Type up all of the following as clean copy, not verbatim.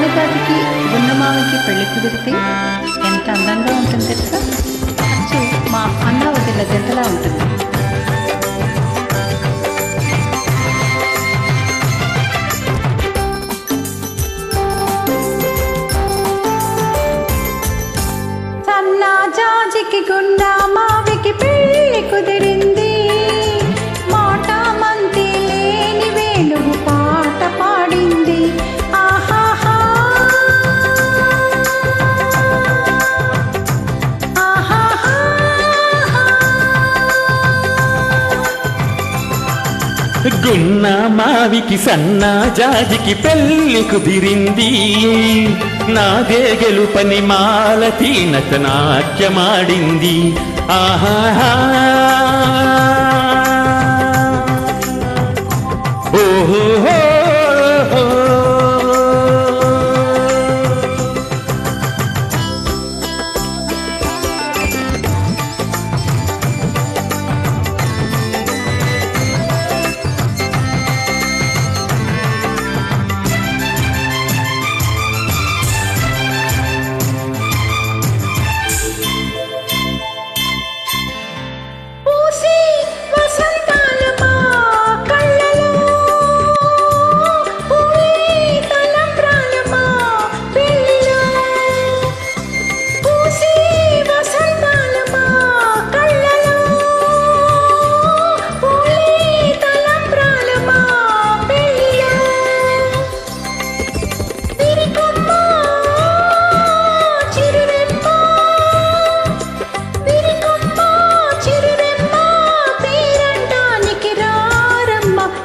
సన్నజాతికి గున్నమామకి పెళ్లి కుదిరితే ఎంత అందంగా ఉంటుంది తెలుసా? అచ్చు మా అన్న వదిల జంటలా ఉంటుంది. సన్నజాజికి గున్నమామకి పెళ్లి కుదిరింది, మాట మంతి లేని వేణువు పాట పాడింది. ఆహాహా ఆహాహా గున్నమావికి సన్నజాజికి పెళ్లి కుదిరింది, నాదే గెలుపని మాలతి నటనాట్యమాడింది. ఆహాహా ఓహో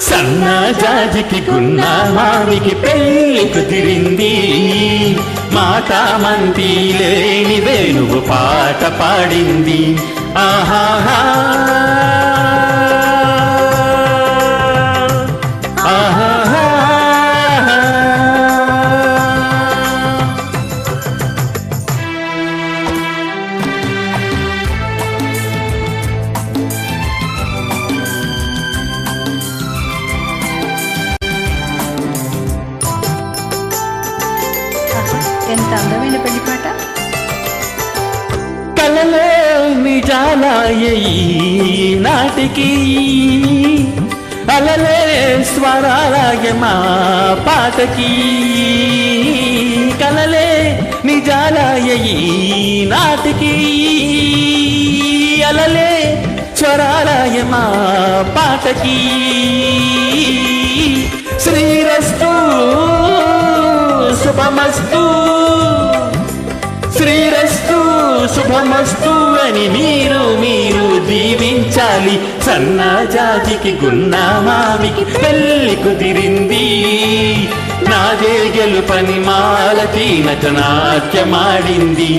సన్నజాజికి గున్నమావికి పెళ్లి కుదిరింది, మాట మంతి లేని వేణువు పాట పాడింది. ఆహాహా ఆహాహా ఎంత అందమైన పెళ్లి పాట. కలలే నిజాలాయే నాటికి, అలలే స్వరాలాగే మా పాటకి. కలలే నిజాలాయే నాటికి, అలలే స్వరాలాగే మా పాటకి. శ్రీరస్తు శుభమస్తు, శ్రీరస్తు శుభమస్తు అని మీరు దీవించాలి. సన్నజాజికి గున్నమావికి పెళ్లి కుదిరింది, నాదే గెలుపని మాలతి నటనాట్యమాడింది.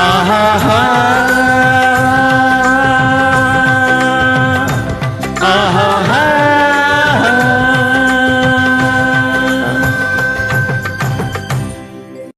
ఆహాహా